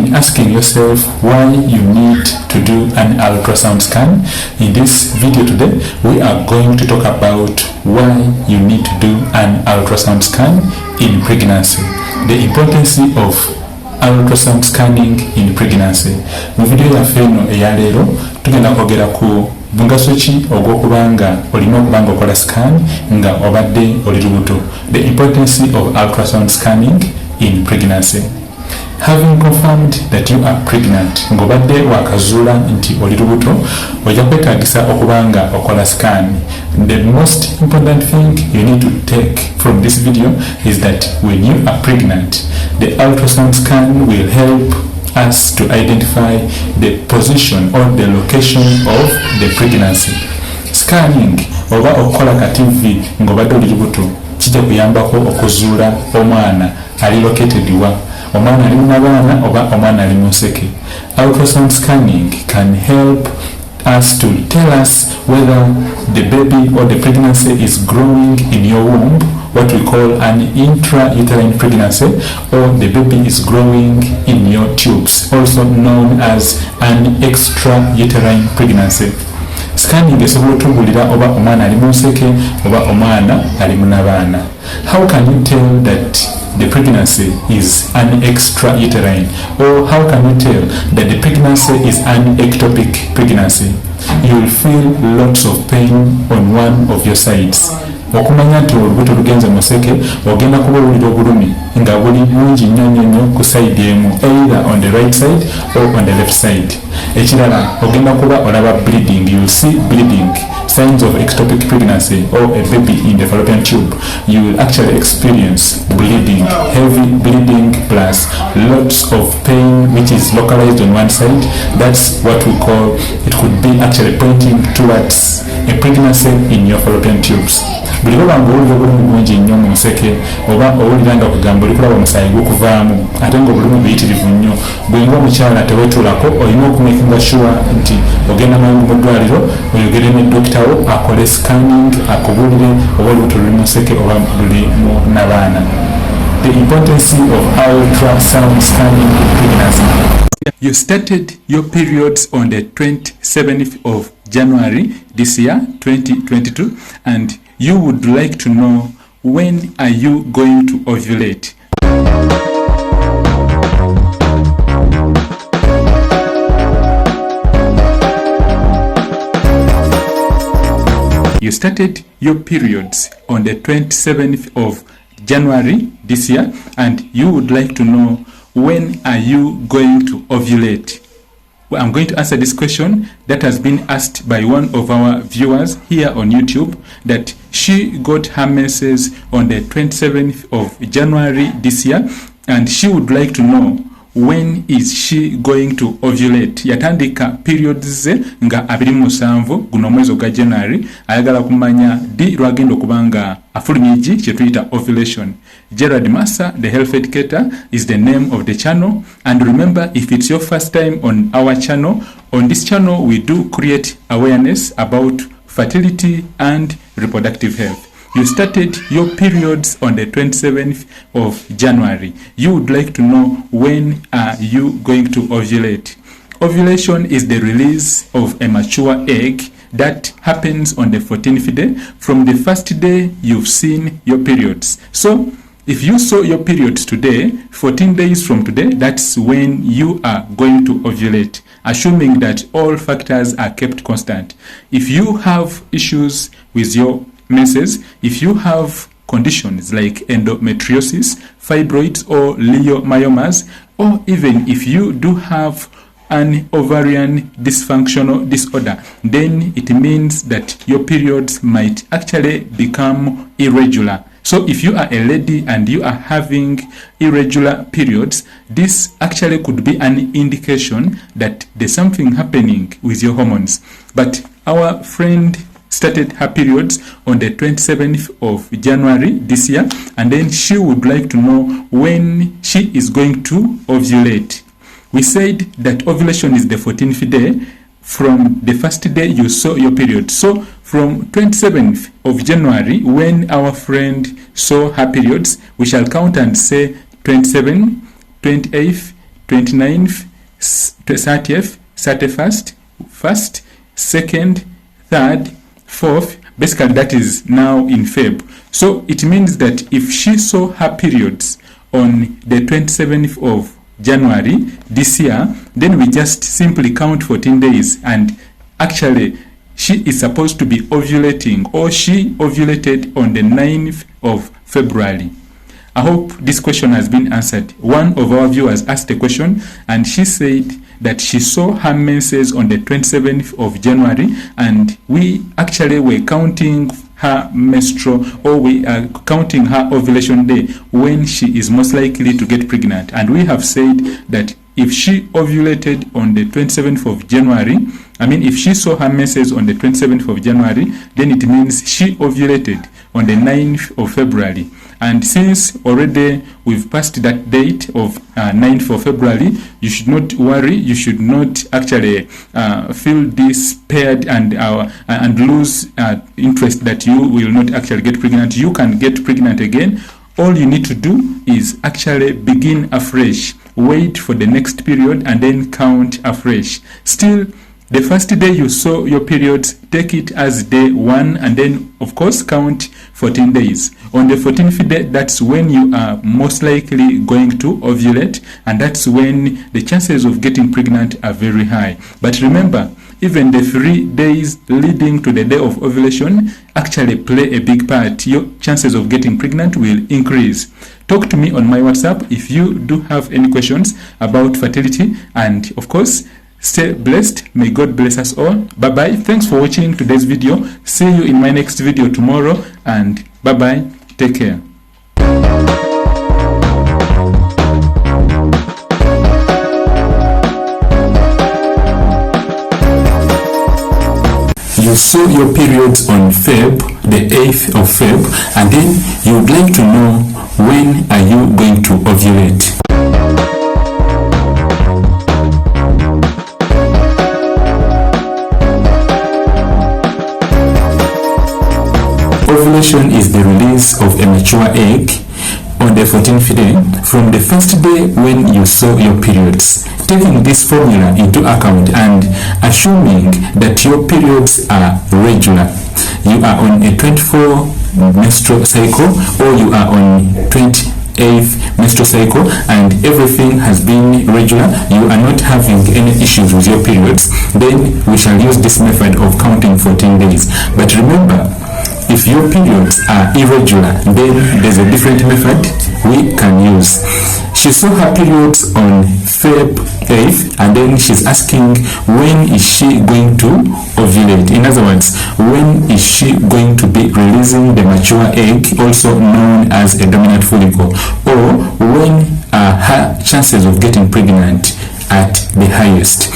been asking yourself why you need to do an ultrasound scan? In this video today, we are going to talk about why you need to do an ultrasound scan in pregnancy, the importance of ultrasound scanning in pregnancy. Mu video yaffe eno eya leero tugenda kwogera ku mugaso ki ogw'okubanga olina okubanga okola scan nga obadde oli lubuto, the importance of ultrasound scanning in pregnancy. Having confirmed that you are pregnant, ngobadde wakazuula nti oli lubuto, ojja kwetaagisa okubanga okola scan. The most important thing you need to take from this video is that when you are pregnant, the ultrasound scan will help us to identify the position or the location of the pregnancy. Scanning oba okola ka TV ngobadde oli lubuto kijja kuyambako okuzuula omwana ali located wa, omwana ali munabaana oba omwana ali museke. Ultrasound scanning can help us to tell us whether the baby or the pregnancy is growing in your womb, what we call an intrauterine pregnancy, or the baby is growing in your tubes, also known as an extrauterine pregnancy. Scanning esobola otubuulira oba omwana ali museke oba omwana ali munabaana. How can you tell that the pregnancy is an extrauterine, or how can you tell that the pregnancy is an ectopic pregnancy? You will feel lots of pain on one of your sides. Okumanya nti olubuto lugenze museke, ogenda kubuulira obulumi nga buli mungi nnyo ku side emu, either on the right side or on the left side. Ekirala ogenda kuba olaba bleeding, you will see bleeding, signs of ectopic pregnancy or a baby in the fallopian tube. You will actually experience bleeding, heavy bleeding plus lots of pain which is localized on one side. That's what we call, it could be actually pointing towards a pregnancy in your fallopian tubes. Buli lwanga owulira obulumi bungi nnyo mu nseke oba owulira nga kugamba oli kulaba omusaayi gukuvaamu ate ng'obulumi buyitirivu nnyo, bwe nga omukyala teweetuulako olina okumakinga sure nti ogenda mangu mu ddwaliro oyogere ne dokita wo akole scanning akubuulire oba olubuto luli mu nseke oba luli mu nabaana. The importance of ultrasound scanning in pregnancy. You started your periods on the 27th of January this year, 2022, and you would like to know when are you going to ovulate. You started your periods on the 27th of January this year, and you would like to know when are you going to ovulate. Well, I'm going to answer this question that has been asked by one of our viewers here on YouTube, that she got her menses on the 27th of January this year, and she would like to know when is she going to ovulate. Yatandika periods ze nga 27 guno mwezi gwa January, ayagala kumanya di lwagenda okubanga afulumye eki kye tuyita ovulation. Gerald Massa, the health educator, is the name of the channel. And remember, if it's your first time on our channel, on this channel we do create awareness about fertility and reproductive health. You started your periods on the 27th of January. You would like to know when are you going to ovulate. Ovulation is the release of a mature egg that happens on the 14th day from the first day you've seen your periods. So if you saw your periods today, 14 days from today, that's when you are going to ovulate, assuming that all factors are kept constant. If you have issues with your menses, if you have conditions like endometriosis, fibroids or leiomyomas, or even if you do have an ovarian dysfunctional disorder, then it means that your periods might actually become irregular. So if you are a lady and you are having irregular periods, this actually could be an indication that there's something happening with your hormones. But our friend started her periods on the 27th of January this year, and then she would like to know when she is going to ovulate. We said that ovulation is the 14th day from the first day you saw your period. So from 27th of January, when our friend saw her periods, we shall count and say 27, 28, 29th, 30th, 31st, 1st, 2nd, 3rd, 4th. Basically, that is now in Feb. So it means that if she saw her periods on the 27th of January this year, then we just simply count 14 days, and actually she is supposed to be ovulating, or she ovulated on the 9th of February. I hope this question has been answered. One of our viewers asked a question, and she said that she saw her menses on the 27th of January, and we actually were counting her menstrual, or we are counting her ovulation day when she is most likely to get pregnant. And we have said that if she ovulated on the 27th of January, if she saw her menses on the 27th of January, then it means she ovulated on the 9th of February. And since already we've passed that date of 9th of February, you should not worry. You should not actually feel despaired and lose interest that you will not actually get pregnant. You can get pregnant again. All you need to do is actually begin afresh. Wait for the next period and then count afresh. Still, the first day you saw your periods, take it as day 1, and then of course count 14 days. On the 14th day, that's when you are most likely going to ovulate, and that's when the chances of getting pregnant are very high. But remember, even the 3 days leading to the day of ovulation actually play a big part. Your chances of getting pregnant will increase. Talk to me on my WhatsApp if you do have any questions about fertility, and of course, stay blessed. May God bless us all. Bye-bye. Thanks for watching today's video. See you in my next video tomorrow, and bye-bye. Take care. You saw your periods on the 8th of Feb, and then you would like to know, when are you going to ovulate? Ovulation is the release of a mature egg on the 14th day from the first day when you saw your periods. Taking this formula into account and assuming that your periods are regular, you are on a 24 menstrual cycle, or you are on 28th menstrual cycle, and everything has been regular, you are not having any issues with your periods, then we shall use this method of counting 14 days. But remember, if your periods are irregular, then there's a different method we can use. She saw her periods on Feb 8th, and then she's asking, when is she going to ovulate? In other words, when is she going to be releasing the mature egg, also known as a dominant follicle? Or when are her chances of getting pregnant at the highest?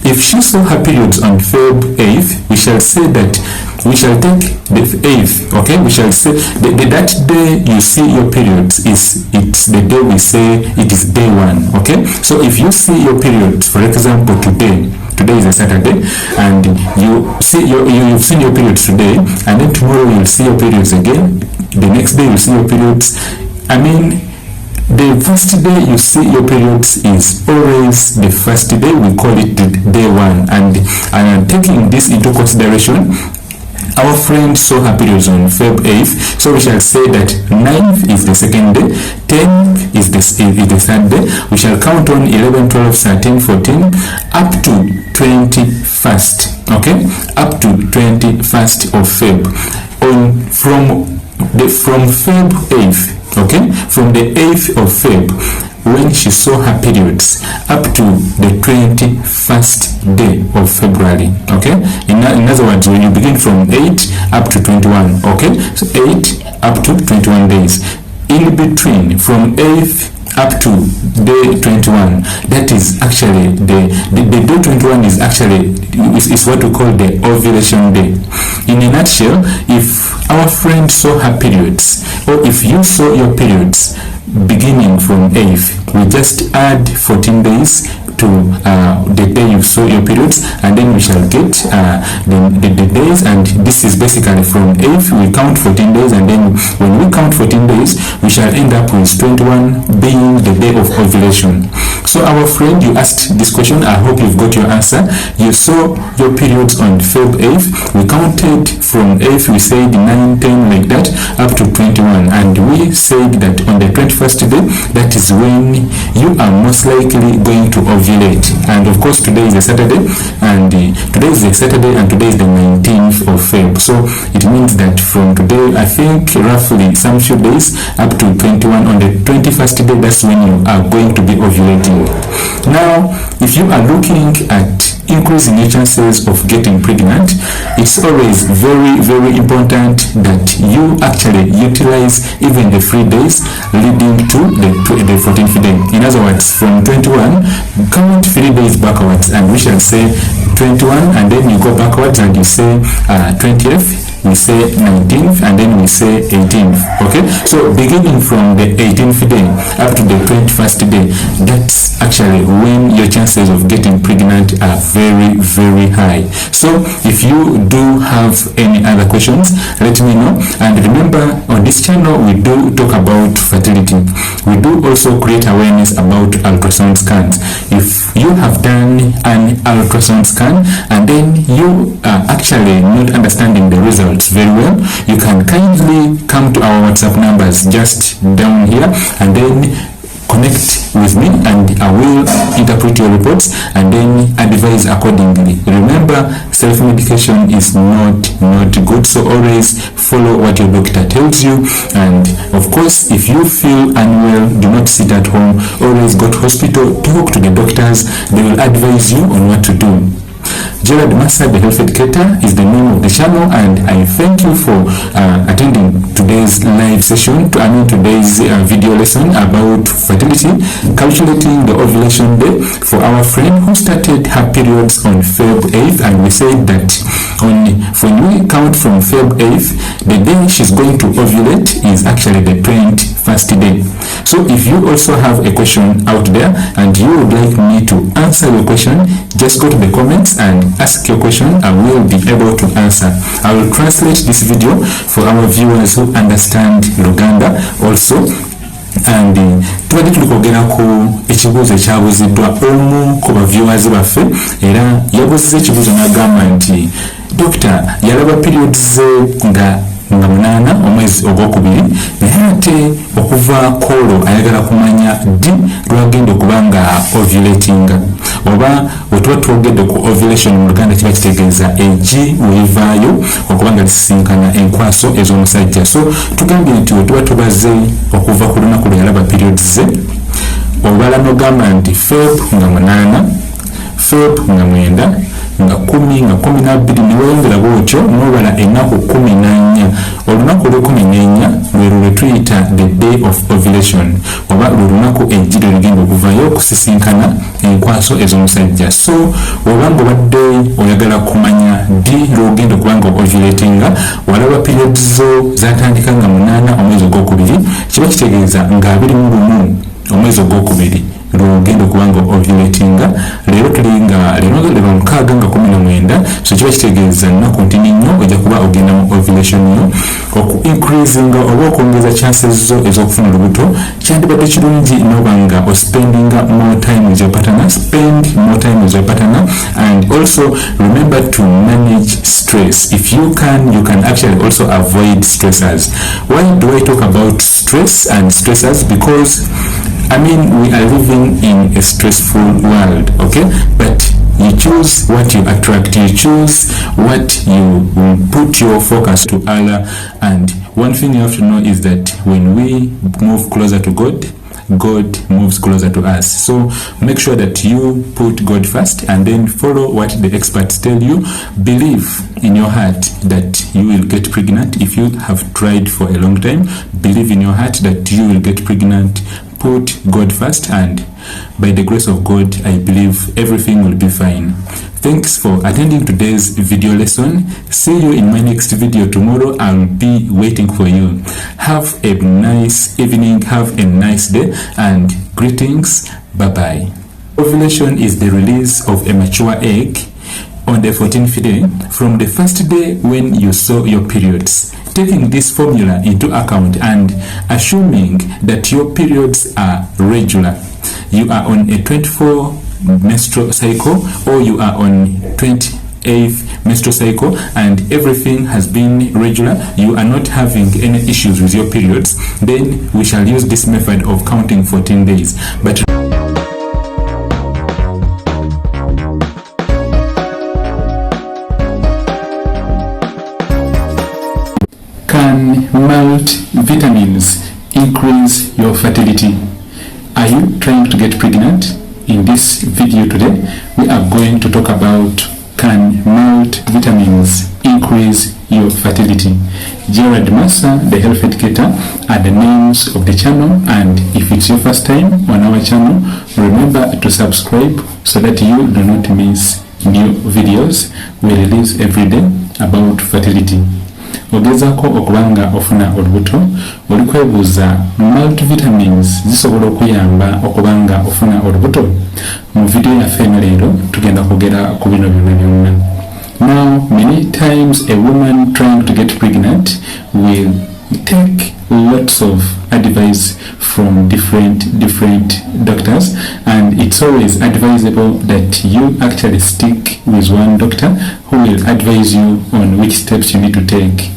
If she saw her periods on Feb 8th, we shall say that we shall take the 8th, okay? We shall say that day you see your periods it's the day we say it is day 1, okay? So if you see your periods, for example, today is a Saturday, and you've seen your periods today, and then tomorrow you'll see your periods again. The next day you'll see your periods. The first day you see your periods is always the first day. We call it day 1, and taking this into consideration, our friend saw her periods on Feb 8th, so we shall say that 9th is the second day, 10th is the third day. We shall count on 11, 12, 13, 14, up to 21st, okay? Up to 21st of Feb. From Feb 8th, okay? From the 8th of Feb, when she saw her periods, up to the 21st day of February, okay? In other words, when you begin from 8 up to 21, okay? So 8 up to 21 days. In between, from 8th up to day 21, that is actually the day 21 is actually is what we call the ovulation day. In a nutshell, if our friend saw her periods, or if you saw your periods beginning from 8th, we just add 14 days to the day you saw your periods, and then we shall get the days, and this is basically from if we count 14 days, and then when we count 14 days we shall end up with 21 being the day of ovulation. So our friend, you asked this question, I hope you've got your answer. You saw your periods on Feb 8th, we counted from 8th, we said 9, 10 like that up to 21, and we said that on the 21st day, that is when you are most likely going to ovulate. And of course today is a Saturday, and today is the 19th of Feb. So it means that from today, I think roughly some few days up to 21, on the 21st day, that's when you are going to be ovulating. Now, if you are looking at increasing your chances of getting pregnant, it's always very, very important that you actually utilize even the 3 days leading to the 14th day. In other words, from 21, count 3 days backwards, and we shall say 21, and then you go backwards and you say 20th, we say 19th, and then we say 18th. Okay, so beginning from the 18th day up to the 21st day, that's actually when your chances of getting pregnant are very, very high. So if you do have any other questions, let me know. And remember, on this channel we do talk about fertility. We do also create awareness about ultrasound scans. If you have done an ultrasound scan and then you are actually not understanding the results very well, you can kindly come to our WhatsApp numbers just down here, and then connect with me, and I will interpret your reports and then advise accordingly. Remember, self-medication is not good, so always follow what your doctor tells you. And of course, if you feel unwell, do not sit at home, always go to hospital, talk to the doctors, they will advise you on what to do. Gerald Massa, the health educator, is the name of the channel, and I thank you for attending today's live session, today's video lesson about fertility, calculating the ovulation day for our friend who started her periods on Feb 8th, and we said that when we count from Feb 8th, the day she's going to ovulate is actually the 21st day. So if you also have a question out there and you would like me to answer your question, just go to the comments and ask your question. I will be able to answer. I will translate this video for our viewers who understand Luganda also. And tubadde tuli kwogera ku ekibuuzo ekyabuuziddwa omu ku baviewers baffe, era yabuuziza ekibuuzo n'agamba nti Dokita yalaba periods ze nga 8 omwezi ogwokubiri, naye ate okuva koolo ayagala kumanya ddi lwagenda okuba nga ovulatinga, oba bwe tuba twogedde ku ovulation mu Luganda kiba kitegeeza eggi weevaayo okuba nga lisisinkana enkwaso ez'omusajja. So tugambye nti bwe tuba tubaze okuva ku lunaku lwe yalaba periods ze, olwala n'ogamba nti Feb nga 8, Feb nga 9, nga 10, nga 12, niweyongera bwotyo n'obala ennaku 14. Olunaku lwe-14 lwe tuyita the day of ovulation, oba lwe lunaku eggi lwe ligenda okuvaayo okusisinkana enkwaso ez'omusajja. So obanga obadde oyagala kumanya ddi lwogenda okuba nga ovulatinga, walaba periods zo zatandika nga 8 omwezi ogwokubiri, kiba kitegeeza nga 21 omwezi ogwokubiri lwogenda okuba nga ovulatinga. Leero tuli nga lero 6 nga 19, so kiba kitegeeza nnaku ntini nnyo ojja kuba ogenda mu ovulation yo. Oku increasinga oba okwongeza chances zo ez'okufuna olubuto, kyandibadde kirungi n'oba nga ospendinga more time with your partner. Spend more time with your partner, and also remember to manage stress. If you can actually also avoid stressors. Why do I talk about stress and stressors? Because we are living in a stressful world, okay? But you choose what you attract, you choose what you put your focus to Allah. And one thing you have to know is that when we move closer to God, God moves closer to us. So make sure that you put God first and then follow what the experts tell you. Believe in your heart that you will get pregnant. If you have tried for a long time, believe in your heart that you will get pregnant. Put God first, and by the grace of God, I believe everything will be fine. Thanks for attending today's video lesson. See you in my next video tomorrow. I'll be waiting for you. Have a nice evening, have a nice day, and greetings. Bye-bye. Ovulation is the release of a mature egg on the 14th day from the first day when you saw your periods. Taking this formula into account and assuming that your periods are regular, you are on a 24 menstrual cycle or you are on 28th menstrual cycle and everything has been regular, you are not having any issues with your periods, then we shall use this method of counting 14 days. But can multivitamins increase your fertility? Are you trying to get pregnant? In this video today, we are going to talk about can multivitamins increase your fertility. Gerald Massa, the health educator, are the names of the channel, and if it's your first time on our channel, remember to subscribe so that you do not miss new videos we release every day about fertility. Ogezako okubanga ofuna olubuto, oli kwebuuza multivitamins zisobola okuyamba okubanga ofuna olubuto? Mu video yaffe eno leero tugenda kwogera ku bino byonna. Now, many times a woman trying to get pregnant will take lots of advice from different doctors, and it's always advisable that you actually stick with one doctor who will advise you on which steps you need to take.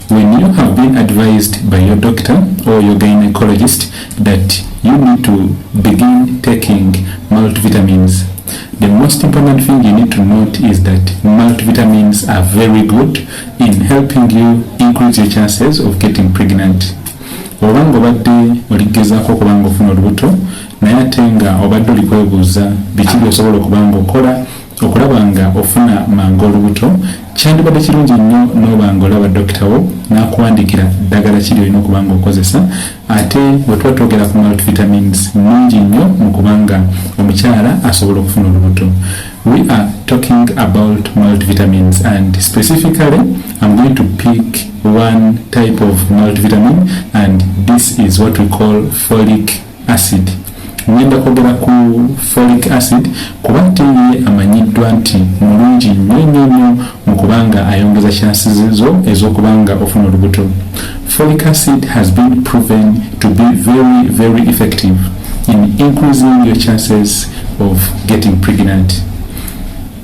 When you have been advised by your doctor or your gynecologist that you need to begin taking multivitamins, the most important thing you need to note is that multivitamins are very good in helping you increase your chances of getting pregnant. Obanga obadde oligezaako okubanga ofuna olubuto naye ate nga obadde olikwebuuza biki by'osobola okubanga okola okulaba nga ofuna mangu olubuto, kyandibadde kirungi nnyo n'obanga olaba dokita wo n'akuwandiikira ddagala kiri olina okubanga okozesa. Ate bwe tuba twogera ku multivitamins nungi nnyo mu kubanga omukyala asobola okufuna olubuto. We are talking about multivitamins, and specifically I'm going to pick one type of multivitamin, and this is what we call folic acid. Ngenda kwogera ku folic acid kuba ye amanyiddwa nti mulungi nnyo mu kubanga ayongeza chances zo ez'okubanga ofuna olubuto. Folic acid has been proven to be very, very effective in increasing your chances of getting pregnant.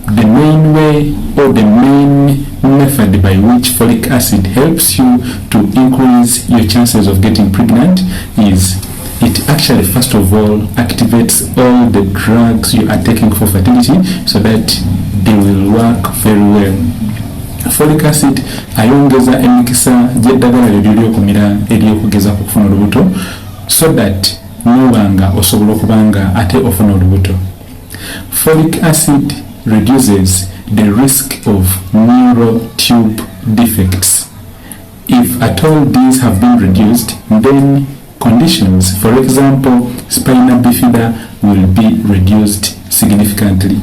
The main way or the main method by which folic acid helps you to increase your chances of getting pregnant is it actually first of all activates all the drugs you are taking for fertility so that they will work very well. Folic acid ayongeza emikisa gy'eddagala lyo okumira ery'okugeza ku kufuna olubuto so that nobanga osobola okubanga ate ofuna olubuto. Folic acid reduces the risk of neural tube defects. If at all these have been reduced, then conditions, for example, spina bifida, will be reduced significantly.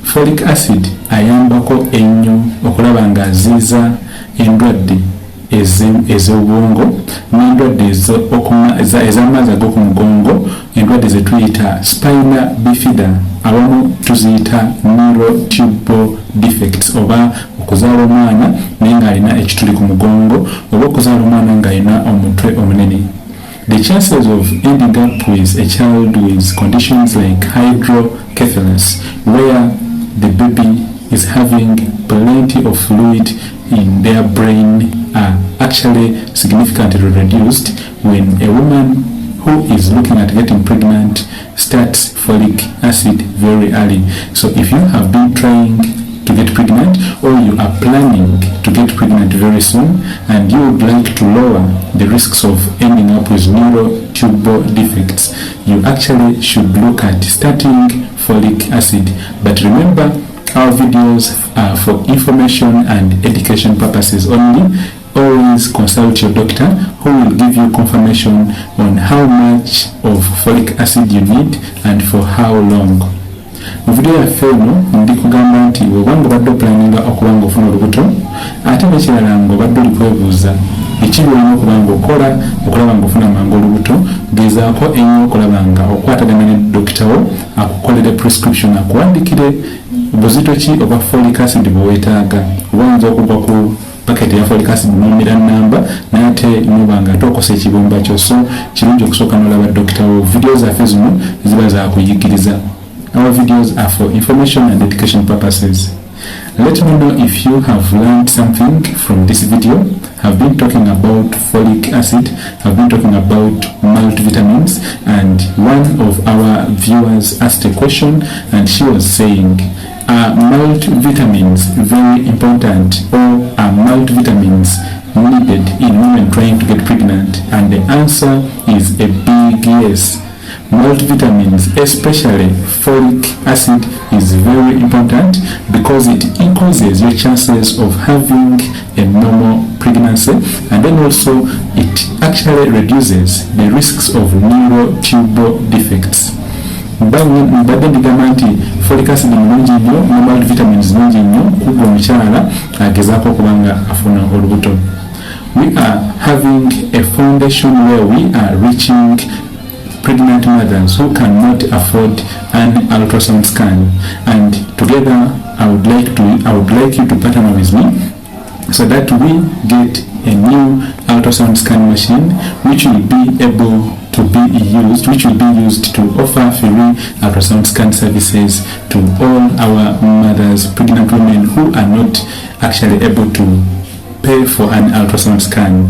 Folic acid ayambako ennyo okulaba nga aziiza endwadde ez'obwongo n'endwadde ez'amaazi ag'oku mugongo, endwadde ze tuyita spina bifida, abamu tuziyita neurotubal defects, oba okuzaala omwana naye ng'alina ekituli ku mugongo, oba okuzaala omwana ng'alina omutwe omunene. The chances of ending up with a child with conditions like hydrocephalus, where the baby is having plenty of fluid in their brain, are actually significantly reduced when a woman who is looking at getting pregnant starts folic acid very early. So if you have been trying to get pregnant or you are planning to get pregnant very soon and you would like to lower the risks of ending up with neurotubal defects, you actually should look at starting folic acid. But remember, our videos are for information and education purposes only. Always consult your doctor who will give you confirmation on how much of folic acid you need and for how long. Mu video yaffe eno ndi kugamba nti obanga obadde opulaninga okubanga ofuna olubuto ate n'ekirala ng'obadde oli kwebuuza Ekibi olina okuba ng'okola okulaba ng'ofuna mangu olubuto, gezaako ennyo okulaba nga okwatagana ne dokita wo akukolere prescription, akuwandikire buzito ki oba folic acid bwe weetaaga. Oyinza okugwa ku paketi ya folic acid n'omira namba n'ate noba nga tokosa ekibumba kyo. So kirungi okusooka n'olaba dokita wo. Videos zaffe zino ziba za kuyigiriza. Our videos are for information and education purposes. Let me know if you have learned something from this video. I've been talking about folic acid, I've been talking about multivitamins, and one of our viewers asked a question and she was saying, are multivitamins very important, or are multivitamins needed in women trying to get pregnant? And the answer is a big yes. Multivitamins, especially folic acid, is very important because it increases your chances of having a normal pregnancy, and then also it actually reduces the risks of neurotubal defects. Mbadde ndigamba nti folic acid mulungi nnyo ne multivitamins nungi nnyo kubwa omukyala agezaako okuba nga afuna olubuto. We are having a foundation where we are reaching pregnant mothers who cannot afford an ultrasound scan, and together I would like you to partner with me so that we get a new ultrasound scan machine which will be able to be used to offer free ultrasound scan services to all our mothers, pregnant women who are not actually able to pay for an ultrasound scan.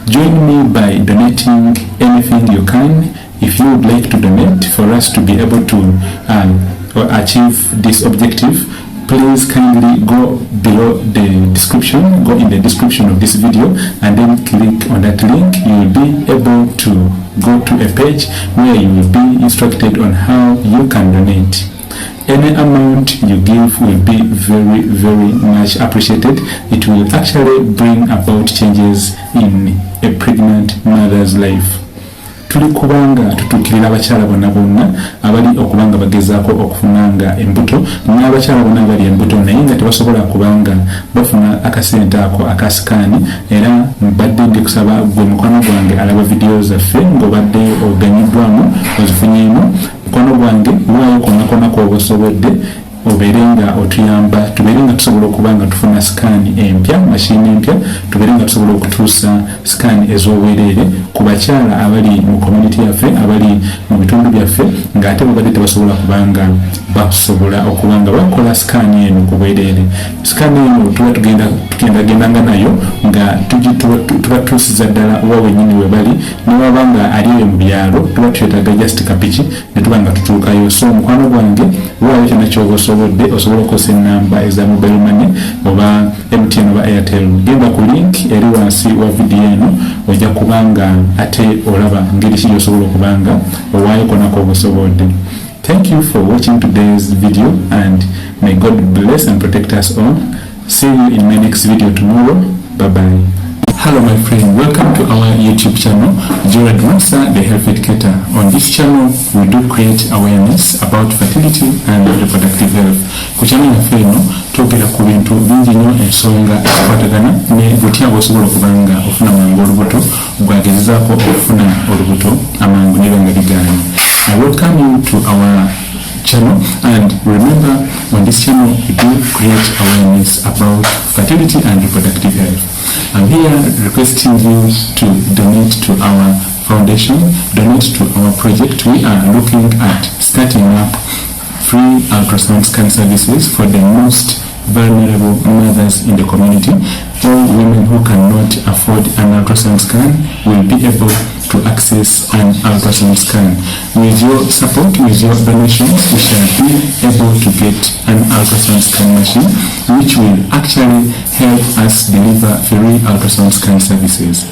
Join me by donating anything you can. If you would like to donate for us to be able to achieve this objective, please kindly go below the description, go in the description of this video, and then click on that link. You will be able to go to a page where you will be instructed on how you can donate. Any amount you give will be very, very much appreciated. It will actually bring about changes in a pregnant mother's life. Tuli kubanga tutukirira abakyala bonna bonna abali okubanga bagezaako okufunanga embuto, n'abakyala bonna abali embuto naye nga tebasobola kubanga bafuna akasente ako akasikaani. Era mbadde ndikusaba gwe mukwano gwange alaba vidiyo zaffe ng'obadde oganyiddwamu ozifunyeemu, mukwano gwange waayo konna kw'oba osobodde obeere nga otuyamba, tubeere nga tusobola okuba nga tufuna sikaani empya, mashini empya, tubeere nga tusobola okutuusa sikaani ez'obwereere ku bakyala abali mu community yaffe, abali mu bitundu byaffe, ng'ate babadde tebasobola kubanga basobola okuba nga bakola sikaani eno ku bwereere. Sikaani eno tuba tugendanga nayo nga tubatuusiza ddala wa wennyini we bali, newaba nga ali eyo mu byalo tuba tuyetaaga just kapiki ne tuba nga tutuukayo. So mukwano gwange waayo kyonna ky'oba osobola okukosa ennamba eza mobile money oba MTN oba Airtel. Genda ku link eri wansi wa vidiyo eno ojja kubanga ate olaba ngeri ki gy'osobola okubanga owaayo konna kw'oba osobodde. Thank you for watching today's video, and may God bless and protect us all. See you in my next video tomorrow. Bye bye. Hello my friend, welcome to our YouTube channel, Gerald Massa, the Health Educator. On this channel, we do create awareness about fertility and reproductive health. Ku channel yaffe eno twogera ku bintu bingi nnyo ensonga ezikwatagana ne butya bw'osobola okubanga ofuna mangu olubuto, bwagezezaako okufuna olubuto amangu ne nga bigaanye. I welcome you to our channel, and remember, on this channel we do create awareness about fertility and reproductive health. I'm here requesting you to donate to our foundation, donate to our project. We are looking at starting up free ultrasound scan services for the most vulnerable mothers in the community. All women who cannot afford an ultrasound scan will be able to access an ultrasound scan. With your support, with your donations, we shall be able to get an ultrasound scan machine which will actually help us deliver free ultrasound scan services.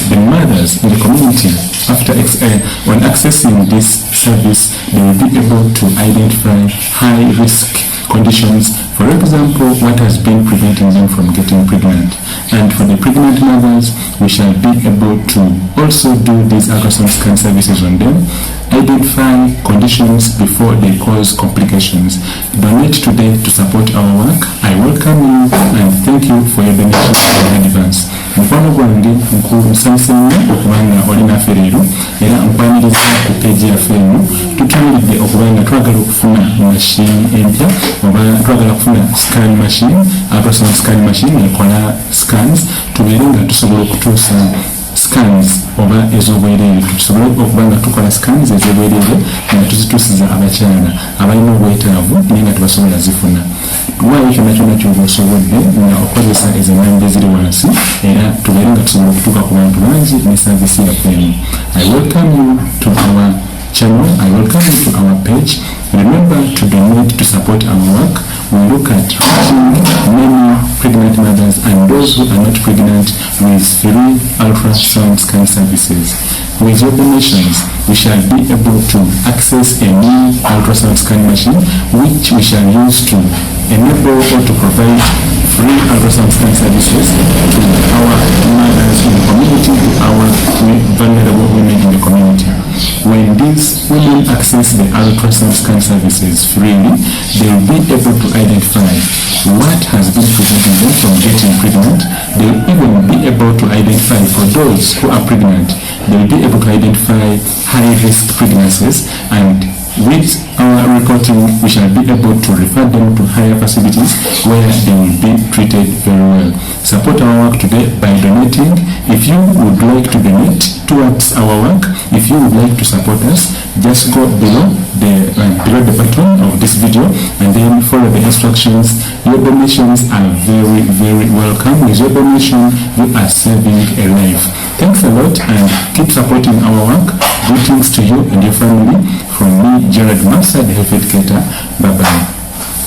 The mothers in the community, when accessing this service, they will be able to identify high-risk conditions. For example, what has been preventing them from getting pregnant. And for the pregnant mothers, we shall be able to also do these ultrasound scan services on them. identify conditions before they cause complications. Donate today to support our work. I welcome you and thank you for your donation in advance. Mukwano gwange nkusanyusa nnyo okubanga oli naffe leero era nkwaniriza ku peegi yaffe eno tutunuulidde okubanga twagala okufuna mashini empya oba twagala kufuna scan machine, ultrasound scan machine ekola scans tubeere nga tusobola okutuusa scans oba ez'obwereere tusobole okuba nga tukola scans ez'obwereere nga tuzituusiza abakyala abalina obwetaavu naye nga tebasobola zifuna. Waayo kyonna kyonna ky'oba osobodde nga okozesa ezo ennamba eziri wansi era tubeere nga tusobola okutuuka ku bantu bangi ne saavisi yaffe eno. I welcome you to our channel. I welcome you to our page. Remember to donate to support our work. We look at reaching many pregnant mothers and those who are not pregnant with free ultrasound scan services. With your donations, we shall be able to access a new ultrasound scan machine which we shall use to enable or to provide free ultrasound scan services to our mothers in the community, to our vulnerable women in the community. When these women access the ultrasound scan services freely, they will be able to identify what has been preventing them from getting pregnant. They will even be able to identify, for those who are pregnant, they will be able to identify high-risk pregnancies, and with our reporting, we shall be able to refer them to higher facilities where they will be treated very well. Support our work today by donating. If you would like to donate towards our work, if you would like to support us, just go below the button of this video and then follow the instructions. Your donations are very, very welcome. With your donation, you are saving a life. Thanks a lot and keep supporting our work. Greetings to you and your family from me, Gerald Massa, the health educator. Bye-bye.